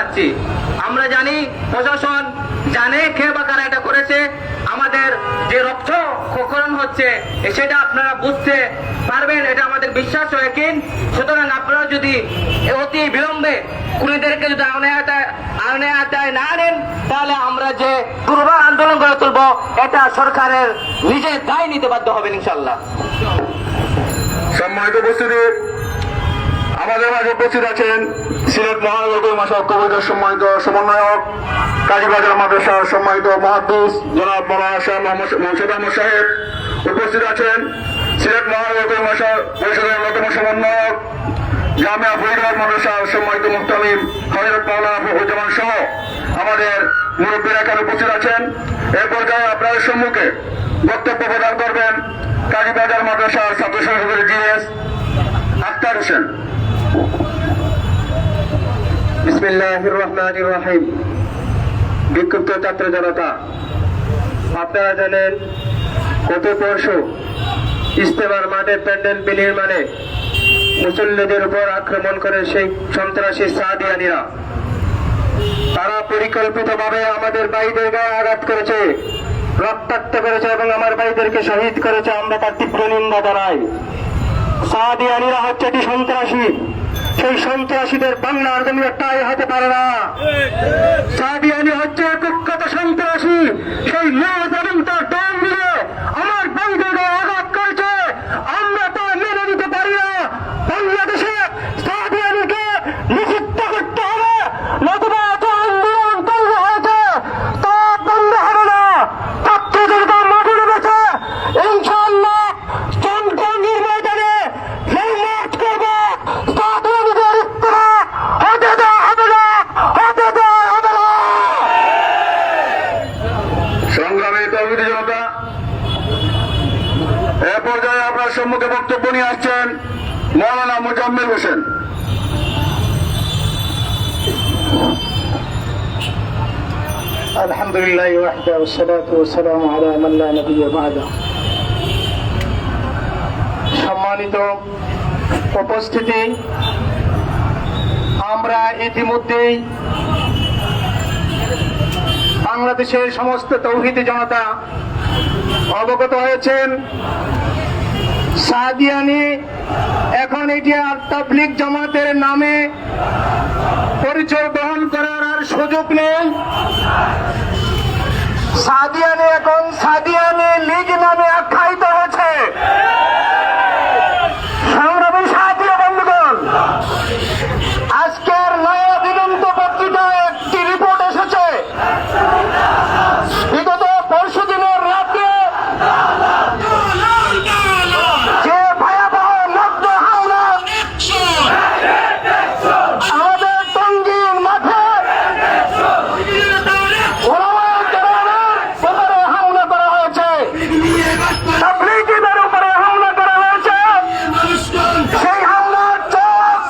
যাচ্ছি। আমরা জানি প্রশাসন জানে কে বা কারা এটা করেছে, আমাদের যে রক্তক্ষরণ হচ্ছে সেটা আপনারা বুঝতে পারবেন, এটা আমাদের বিশ্বাস ও ইয়াকিন। সুতরাং আপনারা যদি অতি বিলম্বে খুনিদেরকে যদি আইনের আওতায় না আনেন, তাহলে আমরা যে দুর্বার আন্দোলন গড়ে তুলবো, এটা সরকারের নিজের দায় নিতে বাধ্য হবেন ইনশাল্লাহ। সম্মানিত উপস্থিতি, আমাদের মাঝে উপস্থিত আছেন সিলেট মহানগর মাসা কবিতার সম্মানিত সমন্বয়ক, কাজীবাজার মাদ্রাসার সম্মানিত মুহাদ্দিস জনাব মাওলানা শাহ মোহাম্মদ আহমদ সাহেব। উপস্থিত আছেন সিলেট মহানগর মাসা পরিষদের অন্যতম সমন্বয়ক, জামিয়া ফরিদাবাদ মাদ্রাসার সম্মানিত মুহতামিম হযরত মাওলানা ফখরুজ্জামান সহ আমাদের মুরব্বীরা এখানে উপস্থিত আছেন। এ পর্যায়ে আপনাদের সম্মুখে বক্তব্য প্রদান করবেন কাজীবাজার মাদ্রাসার ছাত্র সংসদের জিএস আক্তার হোসেন। বিসমিল্লাহির রহমানির রহিম। বিক্ষুব্ধ ছাত্র জনতা, আপনারা জানেন গত পরশু ইজতেমার মাঠে প্যান্ডেল বিনির্মাণে মুসল্লিদের উপর আক্রমণ করে সেই সন্ত্রাসী সাদিয়ানীরা, তারা পরিকল্পিতভাবে আমাদের ভাইদের গায়ে আঘাত করেছে, রক্তাক্ত করেছে এবং আমার ভাইদেরকে শহীদ করেছে। আমরা তার তীব্র নিন্দা জানাই। সাদিয়ানীরা হচ্ছে একটি সন্ত্রাসী, সেই সন্ত্রাসীদের বাংলার জমিনে ঠাঁই হতে পারে না। সাদিয়ানী হচ্ছে কুখ্যাত সন্ত্রাসী, সেই লাশ এবং তার দল মিলে আমার ভাইদের গায়ে আঘাত করেছে। আমরা তা মেনে নিতে পারি না। বাংলাদেশে সাদিয়ানীকে নিষিদ্ধ করতে হবে, নতুবা এত আন্দোলন তৈরি হয়েছে তা বন্ধ হবে না। ছাত্রদের তো মাঠে নেমেছে, ইনশাআল্লাহ জনগণের ময়দানে সেই মাঠ করবো। সাদিয়ানীদের ইস্তেমা হতে দেওয়া হবে না, হতে দেওয়া হবে না। সংগ্রামী তৌহিদি জনতা, এ পর্যায়ে আপনার সম্মুখে বক্তব্য নিয়ে আসছেন মাওলানা মুজাম্মেল হোসেন। আলহামদুলিল্লাহ ওয়াহদা ওয়াসসালাতু ওয়াসসালামু আলা মান লা নাবিয়্যা বা'দা। সম্মানিত উপস্থিতি, আমরা ইতিমধ্যেই বাংলাদেশের সমস্ত তৌহিদি জনতা অবগত হয়েছেন, সাদিয়ানী এখন এটি আর তাবলীগ জামাতের নামে পরিচয় বহন করার আর সুযোগ নেই। সাদিয়ানী এখন সাদিয়ানী লীগ নামে আখ্যায়িত হয়েছে। সংগ্রামী সাথী বন্ধুগণ, আজকের নয়া দিগন্ত পত্রিকায় একটি রিপোর্ট এসেছে, বিগত পরশু দিনের রাতে যে ভয়াবহ নগ্ন হামলা আমাদের টঙ্গীর মাঠে ওলামায়ে কেরামের উপরে হামলা করা হয়েছে, তাবলীগীদের উপরে হামলা করা হয়েছে। সেই হামলার চাপ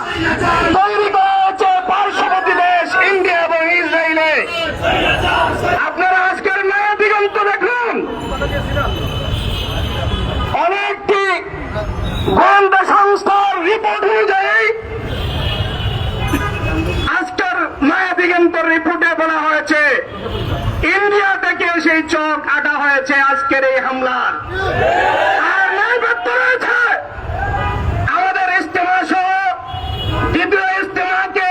তৈরি করা হয়েছে পার্শ্ববর্তী দেশ ইন্ডিয়া এবং ইসরায়েলে। আপনারা আজকের নয়া দিগন্ত দেখুন, অনেকটি গোয়েন্দা সংস্থার রিপোর্ট অনুযায়ী আজকের নয়া দিগন্তর রিপোর্টে বলা হয়েছে ইন্ডিয়া থেকে সেই চোখ আটা হয়েছে আজকের এই হামলার। আর নৈপথ্য রয়েছে আমাদের ইজতেমা সহ দ্বিতীয় ইজতেমাকে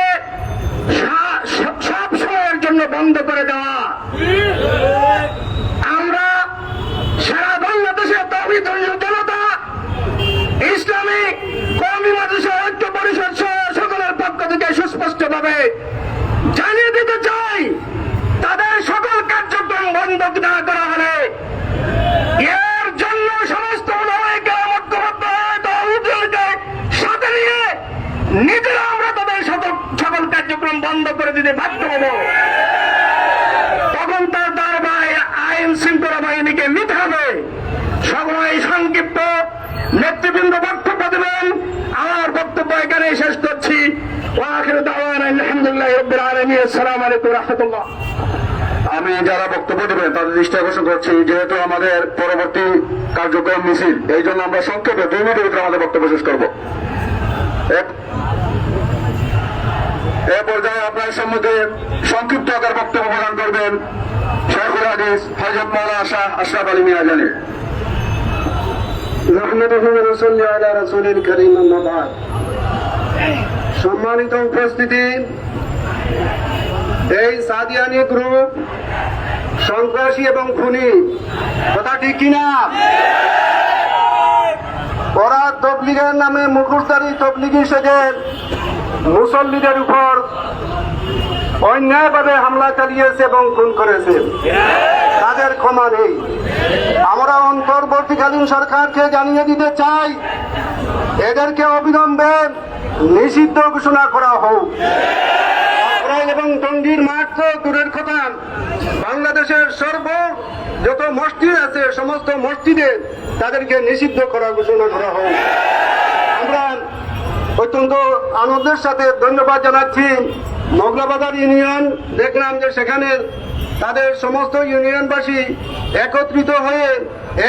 সব সময়ের জন্য বন্ধ করে দেওয়া। আমরা সারা বাংলাদেশের তৌহিদ জনতা, ইসলামিক কওমি মাদ্রাসা ঐক্য পরিষদ সহ সকলের পক্ষ থেকে সুস্পষ্টভাবে জানিয়ে দিতে চাই, তাদের সকল কার্যক্রম বন্ধ না করা হলে এর জন্য সমস্ত উলামায়ে কেরাম ঐক্যবদ্ধ হয়ে তৌহিদকে সাথে নিয়ে নিজেরা আমরা তাদের সকল কার্যক্রম বন্ধ করে দিতে বাধ্য হব। তখন তার দরবারে আইন শৃঙ্খলা বাহিনীকে নিতে হবে। সময় সংক্ষিপ্ত, নেতৃবৃন্দ বক্তব্য দেবেন। আমার বক্তব্য এখানে শেষ করছি। ওয়া আখিরু দাওয়ানা আলহামদুলিল্লাহি রাব্বিল আলামিন। আসসালামু আলাইকুম ওয়া রাহমাতুল্লাহ। আমি যারা বক্তব্য দেবেন তাদের দৃষ্টি আকর্ষণ করছি, যেহেতু আমাদের পরবর্তী কার্যক্রম মিছিল, এই জন্য আমরা সংক্ষেপে 2 মিনিটের ভিতরে আমাদের বক্তব্য শেষ করব। এ পর্যায়ে আপনার সম্মুখে সংক্ষিপ্ত আকার বক্তব্য প্রদান করবেন শেখুল হাদিস হযরত মাওলানা শাহ আশরাফ আলী মিয়া জানি। সম্মানিত উপস্থিতি, এই সাদিয়ানি গ্রুপ সন্ত্রাসী এবং খুনি, কথা ঠিক কিনা? ওরা তবলিগের নামে মুখোশধারী তবলিগি সেজে মুসল্লিদের উপর অন্যায়ভাবে হামলা চালিয়েছে এবং খুন করেছে। তাদের ক্ষমা নেই। আমরা অন্তর্বর্তীকালীন সরকারকে জানিয়ে দিতে চাই, এদেরকে অবিলম্বে নিষিদ্ধ ঘোষণা করা হোক। এবং টঙ্গীর মাঠ তো দূরের কথা, বাংলাদেশের যত মসজিদ আছে সমস্ত মসজিদে তাদেরকে নিষিদ্ধ করা ঘোষণা করা হোক। আমরা অত্যন্ত আনন্দের সাথে ধন্যবাদ জানাচ্ছি মগলাবাজার ইউনিয়ন। দেখলাম যে সেখানে তাদের সমস্ত ইউনিয়নবাসী একত্রিত হয়ে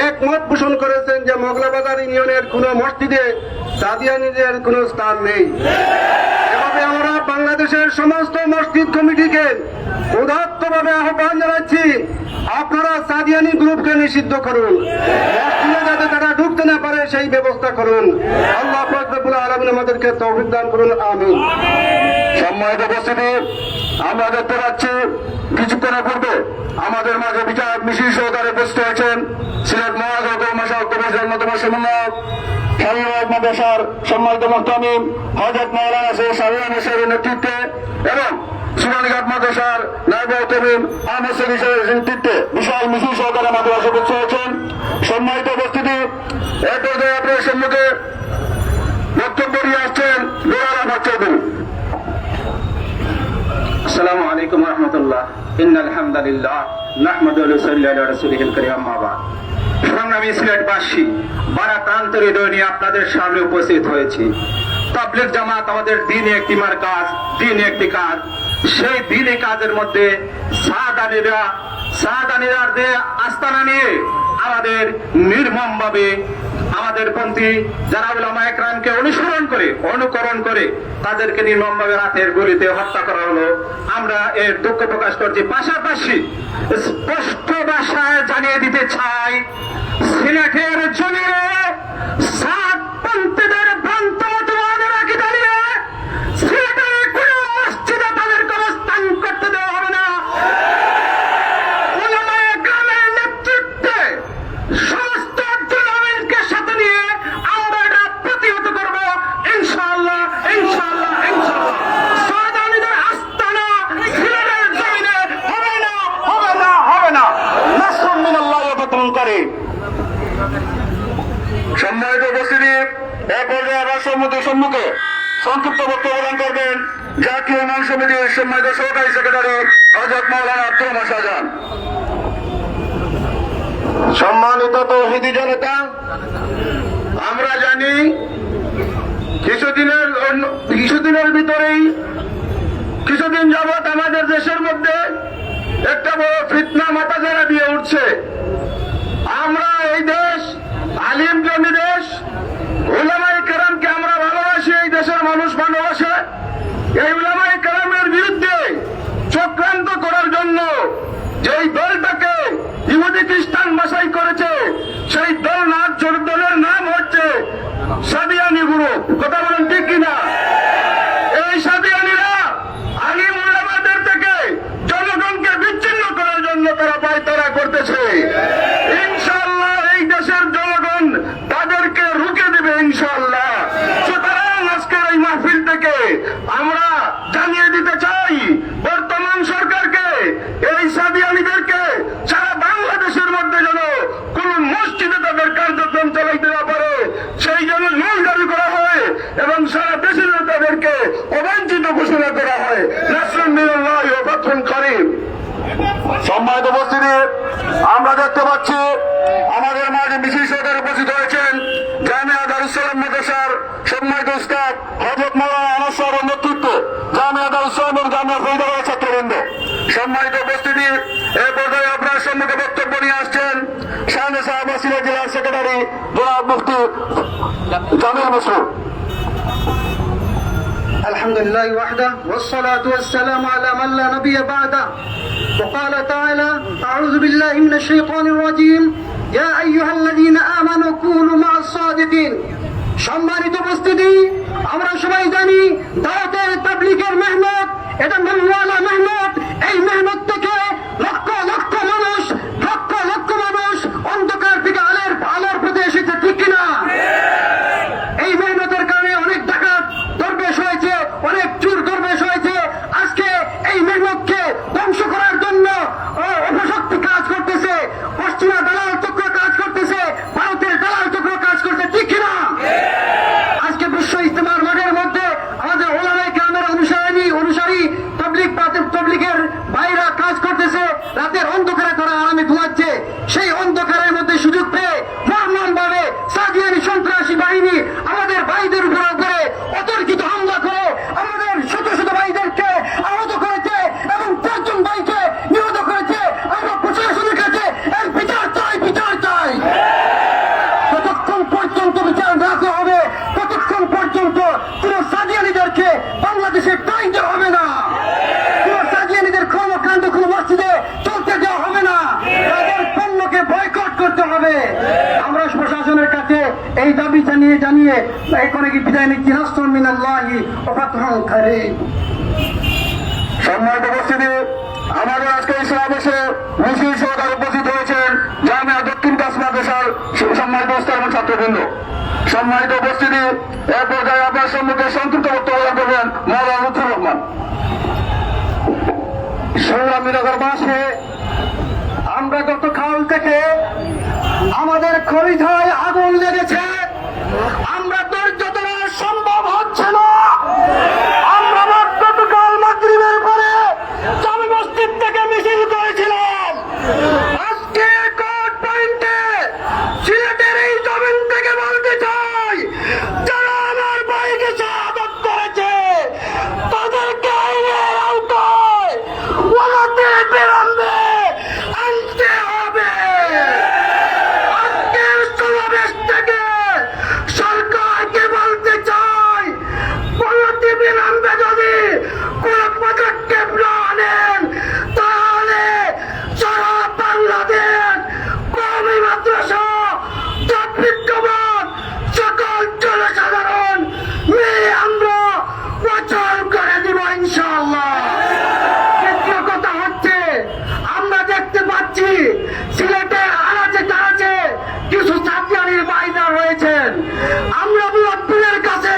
একমত পোষণ করেছেন যে মগলাবাজার ইউনিয়নের কোনো মসজিদে সাদিয়ানীদের কোনো স্থান নেই। এভাবে আমরা বাংলাদেশের সমস্ত মসজিদ কমিটিকে উদাত্তভাবে আহ্বান জানাচ্ছি, আপনারা সাদিয়ানী গ্রুপকে নিষিদ্ধ করুন, মসজিদে যাতে তারা ঢুকতে না পারে সেই ব্যবস্থা করুন। আল্লাহ পাক রব্বুল আলামিন আমাদেরকে তৌফিক দান করুন, আমিন। সম্মানিত উপস্থিতি, আমরা দেখতে পাচ্ছি কিছুক্ষণের পূর্বে আমাদের মাঝে বিচার মিছিল সহকারে উপস্থিত হয়েছেন সিলেট মহানগর মাসাল কমিটির অন্যতম সমন্বয়ক শাহীবাগ মাদ্রাসার সম্মানিত মুহতামিম হযরত মাওলানা সৈয়দ শাহরিয়ার সাহেবের নেতৃত্বে এবং সুরানীঘাট মাদ্রাসার নায়েব মুহতামিম আহমদ সৈয়দ সাহেবের নেতৃত্বে বিশাল মিছিল সহকারে মাদ্রাসা উপস্থিত হয়েছেন। সম্মানিত উপস্থিতি, এ পর্যায়ে আপনার সম্মুখে বক্তব্য নিয়ে আসছেন নুরুল আহমদ চৌধুরী। আসসালামু আলাইকুম ওয়া রাহমাতুল্লাহ। ইন্নাল হামদুলিল্লাহ নাহমাদুহু ওয়া নুসাল্লি আলা রাসূলিহিল কারীম, আম্মা বা'দ। সংগ্রামী সিলেটবাসী, বারাক্রান্তের হৃদয় নিয়ে আপনাদের সামনে উপস্থিত হয়েছি। তাবলীগ জামাত আমাদের দ্বীনে একটি মারকাজ, দ্বীনে একটি কাজ। সেই দ্বীনি কাজের মধ্যে সাদানিরা আস্তানা নিয়ে আমাদের নির্মমভাবে আমাদের পন্থী যারা উলামা একরামকে অনুকরণ করে তাদেরকে নির্মমভাবে রাতের গুলিতে হত্যা করা হলো। আমরা এর দুঃখ প্রকাশ করছি। পাশাপাশি স্পষ্ট ভাষায় জানিয়ে দিতে চাই, সিলেটের জমিনে সাতপন্থীদের ভ্রান্ত মতবাদের আকিদা নিয়ে সিলেটের কোন মসজিদে তাদেরকে অবস্থান করতে দেওয়া হবে না। উলামা একরামের নেতৃত্বে সমস্ত দুলামিনকে সাথে নিয়ে আমরা এটা প্রতিহত করব ইনশাআল্লাহ, ইনশাআল্লাহ, ইনশাআল্লাহ। সাদানীদের আস্তানা সিলেটের জমিনে হবে না, হবে না, হবে না। নাসরুম মিনাল্লাহি ওয়া ফাতহুন কারীম। সম্মানিত উপস্থিতি, এ পর্যায়ে আবার সম্মুখে সংক্ষিপ্ত বক্তব্য প্রদান করবেন জাতীয় ইমাম সমিতির সম্মানিত সহকারী সেক্রেটারি হযরত মাওলানা আব্দুল শাহজাহান। সম্মানিত তৌহিদি জনতা, আমরা জানি কিছুদিনের ভিতরেই কিছুদিন যাবৎ আমাদের দেশের মধ্যে একটা বড় ফিতনা মাথাচাড়া দিয়ে উঠছে। আমরা এই দেশ আলিম জমি দেশ, উলামায়ে কেরামকে আমরা ভালোবাসি, এই দেশের মানুষ ভালোবাসে। এই উলামায়ে কেরামের বিরুদ্ধে চক্রান্ত করার জন্য যেই দলটাকে ইহুদি খ্রিস্টান বাছাই করেছে, সেই দলের নাম হচ্ছে সাদিয়ানি গ্রুপ। কথা বলেন ঠিক কিনা? এই সাদিয়ানিরা আলিম উলামাদের থেকে জনগণকে বিচ্ছিন্ন করার জন্য তারা পায়তারা করতেছে। ইনশাআল্লাহ এই দেশের জনগণ তাদেরকে রুখে দেবে ইনশাআল্লাহ। সুতরাং আজকের এই মাহফিল থেকে আমরা জানিয়ে দিতে চাই বর্তমান সরকারকে, এই সাদিয়ানিদেরকে সারা বাংলাদেশের মধ্যে যেন কোন মসজিদে তাদের কার্যক্রম চালাইতে না পারে সেই জন্য রুল জারি করা হয় এবং সারা দেশে তাদেরকে অবাঞ্ছিত ঘোষণা করা হয়। নাসরুম মিনাল্লাহি ওয়া ফাতহুন কারীম। সম্মানিত উপস্থিতি, আমরা দেখতে পাচ্ছি আমাদের মাঝে মিছিল সহকারে উপস্থিত হয়েছেন জামিয়া দারুস সালাম মাদ্রাসার সম্মানিত উস্তাদ হযরত মাওলানা আনাস সাহেবের নেতৃত্বে জামিয়া দারুস সালাম এবং জামিয়া ফরিদাবাদের ছাত্রবৃন্দ। সম্মানিত উপস্থিতি, এ পর্যায়ে আপনার সম্মুখে বক্তব্য নিয়ে আসছেন শাহনে সাহেব সিলেট জেলার সেক্রেটারি জনাব মুফতি জামিল মসরুর। الحمد لله وحده والصلاة والسلام على من لا نبي بعده وقال تعالى أعوذ بالله من الشيطان الرجيم يا أيها الذين آمنوا كونوا مع الصادقين সম্মানিত উপস্থিতি, আমরা সবাই জানি দাওয়াতের তাবলীগের মেহনত এটা মনওয়ালা মেহনত। এই মেহনত থেকে লক্ষ লক্ষ মানুষ অন্ধকার থেকে আলোর প্রতি এসেছে, ঠিক কিনা? এই মেহনতের কারণে অনেক ডাকাত দরবেশ হয়েছে, অনেক চোর দরবেশ হয়েছে। আজকে এই মেহনতকে ধ্বংস করার জন্য অপশক্তি কাজ করতেছে, পশ্চিমা দালাল চক্র কাজ করতেছে, ভারতের দালাল চক্র কাজ করছে, ঠিক কিনা? আজকে বিশ্ব ইজতেমার মাঠের মধ্যে আমাদের ওলামায়ে কেরামের অনুসারী তাবলীগের ভাইরা কাজ করতেছে, রাতের অন্ধকারে তারা আরামে ঘুমাচ্ছে। সেই অন্ধকারের মধ্যে সুযোগ পেয়ে ভাবে সাদিয়ানি সন্ত্রাসী বাহিনী আমাদের ভাইদের উপরে অতর্কিত হামলা করে আমাদের শত শত ভাইদেরকে আহত করেছে এবং 4 জন ভাইকে নিহত করেছে। আমরা প্রশাসনের কাছে এর বিচার চাই। যতক্ষণ পর্যন্ত বিচার না করা হবে ততক্ষণ পর্যন্ত কোন সাদিয়ানিদেরকে বাংলাদেশে টাইম দেওয়া হবে না, কোন সাদিয়ানিদের কর্মকাণ্ড কোন মসজিদে চলতে দেওয়া হবে না, তাদের পণ্যকে বয়কট করতে হবে। আমরা প্রশাসনের কাছে এই দাবি জানিয়ে এখন কি বিদায় নিচ্ছি। নাসরুম মিনাল্লাহি ওয়া ফাতহুন কারীম। সম্মানিত উপস্থিতি, আমাদের আজকে এই সমাবেশে মিছিল সহকারে উপস্থিত হয়েছেন জামিয়া দক্ষিণ কাছ মাদ্রাসার সম্মানিত উস্তাদ এবং ছাত্রবৃন্দ। সম্মানিত উপস্থিতি, এ পর্যায়ে আপনার সম্মুখে সংক্ষিপ্ত বক্তব্য প্রদান করবেন মাওলানা লুৎফুর রহমান। সংগ্রামী নগরবাসী, আমরা গতকাল থেকে আমাদের খরিদায় আগুন লেগেছে, আমরা ধৈর্য ধরা সম্ভব হচ্ছে না। আমরা গতকাল মাগরিবের পরে জামে মসজিদ থেকে মিছিল করেছিলাম। আজকে কোর্ট পয়েন্টে সিলেটের এই জমিন থেকে বলতে চাই, যারা আমার ভাইকে শাহাদাত করেছে তাদেরকে আইনের আওতায় ওয়ালাতে বিলম্বে আনতে হবে। আজকের সমাবেশ থেকে সরকারকে বলতে চাই, ওয়ালাতে বিলম্বে যদি কোন পদক্ষেপ না নেন তাহলে সারা বাংলাদেশ কওমি মাদ্রাসা বিদ্যমান সকল জনসাধারণ মিলে আমরা অচল করে দিব ইনশাআল্লাহ। দ্বিতীয় কথা হচ্ছে, আমরা দেখতে পাচ্ছি সিলেটের আনাচে কিছু সাদিয়ানির বাইরা রয়েছেন। আমরা মুরব্বীদের কাছে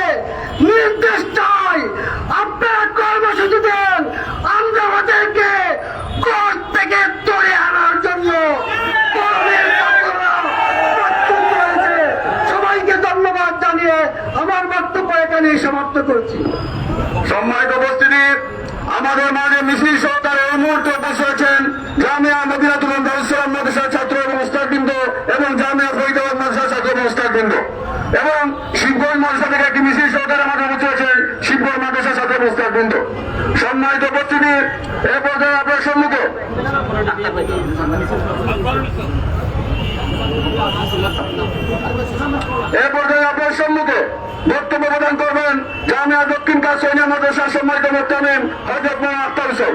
নির্দেশ চাই, আপনারা কর্মসূচি দেন, আমরা ওদেরকে কোর্ট থেকে ধরে আনার জন্য কর্মের ছাত্ররা প্রস্তুত রয়েছে। সবাইকে ধন্যবাদ জানিয়ে আমার বক্তব্য এখানে সমাপ্ত করছি। সম্মানিত উপস্থিতি, আমাদের মাঝে মিছিল সহকারে এই মুহূর্তে উপস্থিত হয়েছেন জামিয়া মদিনাতুল দারুসসালাম মাদ্রাসার ছাত্র এবং উস্তাদবৃন্দ এবং জামিয়া ফরিদাবাদ মাদ্রাসার ছাত্র এবং উস্তাদবৃন্দ এবং শিবগঞ্জ মাদ্রাসা থেকে একটি মিছিল সহকারে আমাদের উপস্থিত হয়েছেন শিবগঞ্জ মাদ্রাসার ছাত্র এবং উস্তাদবৃন্দ। সম্মানিত উপস্থিতি, এ পর্যায়ে আপনার সম্মুখে বক্তব্য প্রদান করবেন জামিয়া দক্ষিণ কাছাইনিয়া মাদ্রাসার সম্মানিত মুহতামিম হযরত মাওলানা আখতার হোসেন।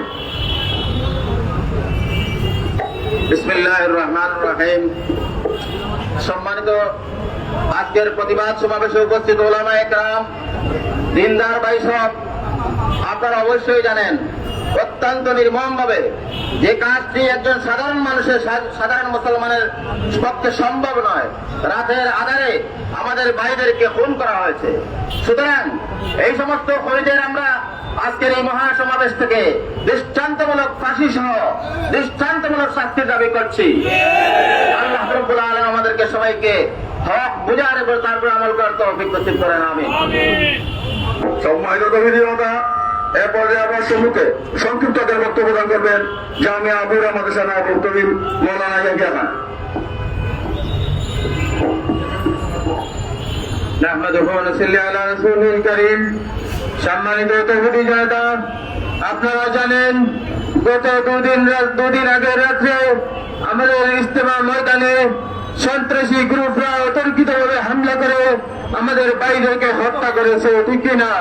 বিসমিল্লাহির রহমানির রহিম। সম্মানিত আজকের প্রতিবাদ সমাবেশে উপস্থিত ওলামায়ে কেরাম, দিনদার ভাই সব, আপনারা অবশ্যই জানেন অত্যন্ত নির্মমভাবে যে কাজটি একজন সাধারণ মানুষের, সাধারণ মুসলমানের পক্ষে সম্ভব নয়, রাতের আধারে আমাদের ভাইদেরকে খুন করা হয়েছে। সুতরাং এই সমস্ত খরিদের আমরা আজকের এই মহাসমাবেশ থেকে দৃষ্টান্তমূলক ফাঁসি সহ দৃষ্টান্তমূলক শাস্তির দাবি করছি। আল্লাহ রাব্বুল আলামিন আমাদেরকে সবাইকে হক বুঝার এবং তারপর আমল করার তৌফিক নসিব করেন, আমিন। সম্মানিত কবিতা, এ পর্যায়ে আমার সম্মুখে সংক্ষিপ্ত বক্তব্য প্রদান করবেন জামিয়া আবুরা মাদ্রাসা নায়েবে তবিব মাওলানা ইয়াহিয়া খান। নাহমাদুহু ওয়া নুসাল্লি আলা রাসূলিল কারীম। সম্মানিত তৌহিদি জনতা, আপনারা জানেন গত দুদিন আগের রাত্রে আমাদের ইজতেমা ময়দানে সন্ত্রাসী গ্রুপরা অতর্কিতভাবে হামলা করে আমাদের ভাইদেরকে হত্যা করেছে, ঠিক কিনা?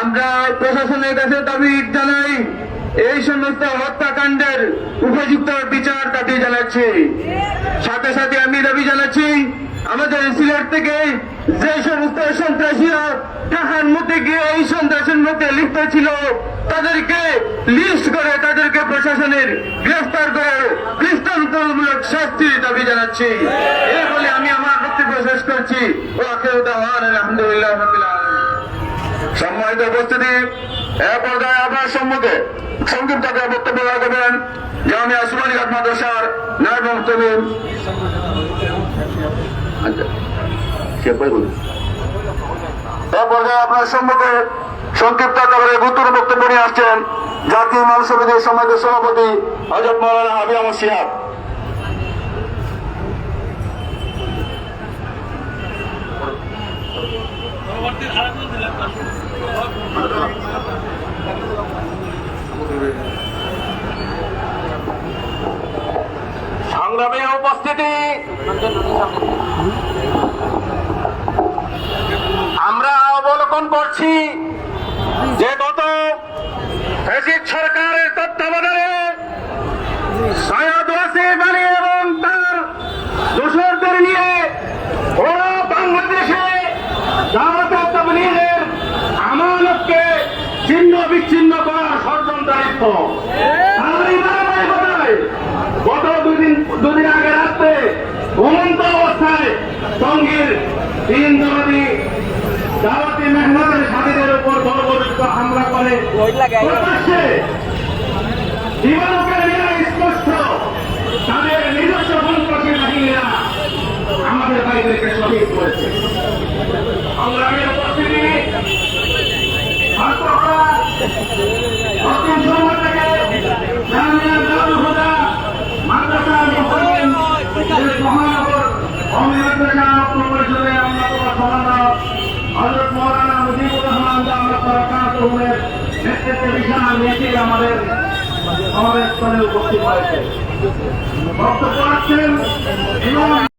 আমরা প্রশাসনের কাছে দাবি জানাই, এই সমস্ত হত্যাকাণ্ডের উপযুক্ত বিচার দাবি জানাচ্ছি। সাথে সাথে আমি দাবি জানাচ্ছি, আমাদের সিলেট থেকে যে সমস্ত সন্ত্রাসীরা তাহার মধ্যে গিয়ে এই সন্ত্রাসের মধ্যে লিপ্ত ছিল, তাদেরকে লিস্ট করে তাদেরকে প্রশাসনের গ্রেফতার করে দৃষ্টান্তমূলক শাস্তির দাবি জানাচ্ছি। এই বলে আমি আমার বক্তব্য শেষ করছি। ও আখিরু দাওয়ানা আলহামদুলিল্লাহ রাব্বিল আলামিন। সম্মানিত উপস্থিতি, এ পর্যায়ে আপনার সম্মুখে সংক্ষিপ্ত করে বক্তব্য রাখবেন জামিয়া সুবানী ঘাট মাদ্রাসার নায়েব মুফতি। এ পর্যায়ে আপনার সম্মুখে সংক্ষিপ্ত আকারে গুরুত্বপূর্ণ বক্তব্য নিয়ে আসছেন জাতীয় ইমাম সমিতির সম্মানিত সভাপতি হযরত মাওলানা হাবিব আহমদ শিহাব। সংগ্রামী উপস্থিতি, আমরা অবলোকন করছি যে গত ফ্যাসিস্ট সরকারের তত্ত্বাবধানে সৈয়দ ওয়াসিম আলী এবং তার দোসরদের নিয়ে ওরা বাংলাদেশে দাওয়াত তাবলীগের আমানতকে ছিন্ন বিচ্ছিন্ন করার ষড়যন্ত্রায়িত। তারই ধারাবাহিকতায় গত দুদিন আগে রাত্রে ঘুমন্ত অবস্থায় টঙ্গীর 3 দরদি দাওয়াতি মেহনতের সাথীদের উপর বর্বরিত হামলা করে প্রকাশ্যে দিবালোকের নিয়ে স্পষ্ট তাদের নিজস্ব সন্ত্রাসী বাহিনীরা আমাদের ভাইদেরকে শহীদ করেছে। সংগ্রামের উপস্থিতি, ছাত্ররা অতি সময় থেকে জামিয়া দারুল হুদা মাদ্রাসা মুসলিম মহানগর অমিমাদ্রাসা পরিষদের অন্যতম সভাপতি হযরত মাওলানা মুজিবুর রহমান দামাত বরকাতুহুর নেতৃত্বে বিশাল মিছিল আমাদের সমাবেশ স্থলে উপস্থিত হয়েছে। বক্তব্য রাখছেন